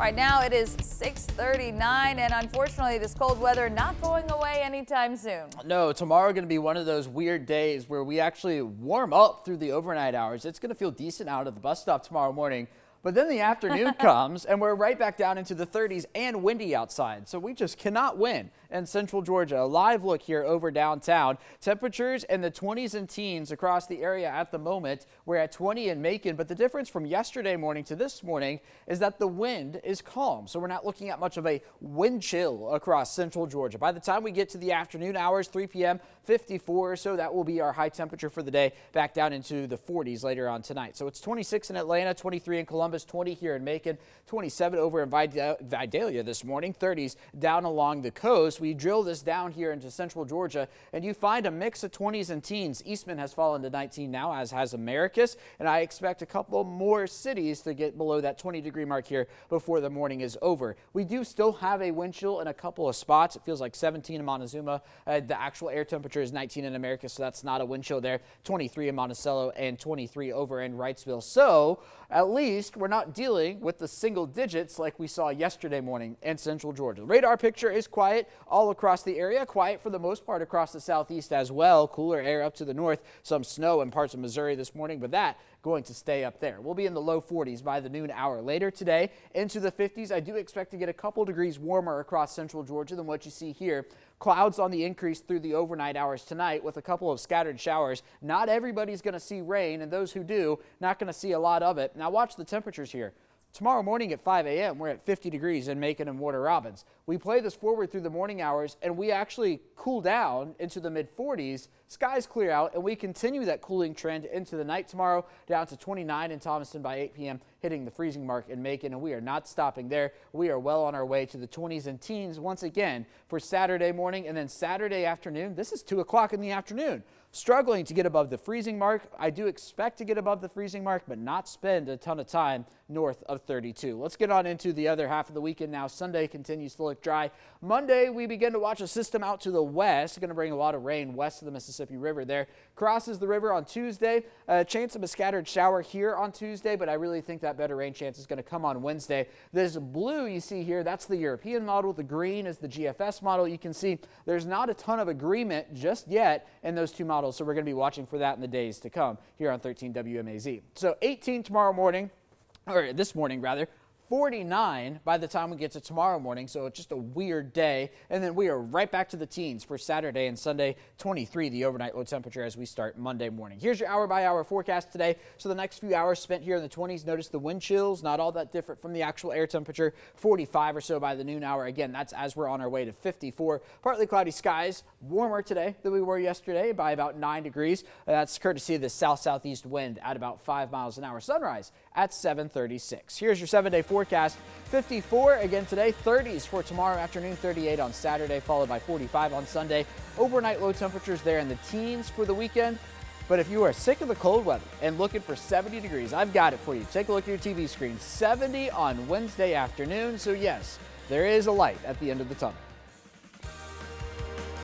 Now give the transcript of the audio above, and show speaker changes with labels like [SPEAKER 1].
[SPEAKER 1] Right now it is 6:39, and unfortunately this cold weather not going away anytime soon.
[SPEAKER 2] No, tomorrow going to be one of those weird days where we actually warm up through the overnight hours. It's going to feel decent out at the bus stop tomorrow morning. But then the afternoon comes and we're right back down into the 30s and windy outside. So we just cannot win in central Georgia. A live look here over downtown. Temperatures in the 20s and teens across the area at the moment. We're at 20 in Macon, but the difference from yesterday morning to this morning is that the wind is calm. So we're not looking at much of a wind chill across central Georgia. By the time we get to the afternoon hours, 3 p.m., 54 or so, that will be our high temperature for the day, back down into the 40s later on tonight. So it's 26 in Atlanta, 23 in Columbus, 20 here in Macon, 27 over in Vidalia this morning, 30s down along the coast. We drill this down here into central Georgia, and you find a mix of 20s and teens. Eastman has fallen to 19 now, as has Americus, and I expect a couple more cities to get below that 20-degree mark here before the morning is over. We do still have a wind chill in a couple of spots. It feels like 17 in Montezuma. The actual air temperature is 19 in Americus, so that's not a wind chill there. 23 in Monticello and 23 over in Wrightsville. So at least we're not dealing with the single digits like we saw yesterday morning in central Georgia. The radar picture is quiet all across the area, quiet for the most part across the southeast as well. Cooler air up to the north, some snow in parts of Missouri this morning, but that going to stay up there. We'll be in the low 40s by the noon hour. Later today into the 50s. I do expect to get a couple degrees warmer across central Georgia than what you see here. Clouds on the increase through the overnight hours tonight with a couple of scattered showers. Not everybody's going to see rain, and those who do, not going to see a lot of it. Now watch the temperatures here. Tomorrow morning at 5 a.m., we're at 50 degrees in Macon and Warner Robins. We play this forward through the morning hours, and we actually cool down into the mid-40s. Skies clear out, and we continue that cooling trend into the night tomorrow, down to 29 in Thomaston by 8 p.m., hitting the freezing mark in Macon, and we are not stopping there. We are well on our way to the 20s and teens once again for Saturday morning, and then Saturday afternoon. This is 2 o'clock in the afternoon. Struggling to get above the freezing mark. I do expect to get above the freezing mark, but not spend a ton of time north of 32. Let's get on into the other half of the weekend now. Sunday continues to look dry. Monday, we begin to watch a system out to the west. Going to bring a lot of rain west of the Mississippi River there. Crosses the river on Tuesday. A chance of a scattered shower here on Tuesday, but I really think that better rain chance is going to come on Wednesday. This blue you see here, that's the European model. The green is the GFS model. You can see there's not a ton of agreement just yet in those two models. So we're going to be watching for that in the days to come here on 13 WMAZ. So 18 tomorrow morning, or this morning rather, 49 by the time we get to tomorrow morning, so it's just a weird day. And then we are right back to the teens for Saturday and Sunday, 23 the overnight low temperature as we start Monday morning. Here's your hour-by-hour forecast today. So the next few hours spent here in the 20s. Notice the wind chills, not all that different from the actual air temperature, 45 or so by the noon hour. Again, that's as we're on our way to 54. Partly cloudy skies, warmer today than we were yesterday by about 9 degrees. That's courtesy of the south-southeast wind at about 5 miles an hour. Sunrise at 7:36. Here's your 7-day forecast. 54 again today, 30s for tomorrow afternoon, 38 on Saturday, followed by 45 on Sunday. Overnight low temperatures there in the teens for the weekend. But if you are sick of the cold weather and looking for 70 degrees, I've got it for you. Take a look at your TV screen. 70 on Wednesday afternoon. So yes, there is a light at the end of the tunnel.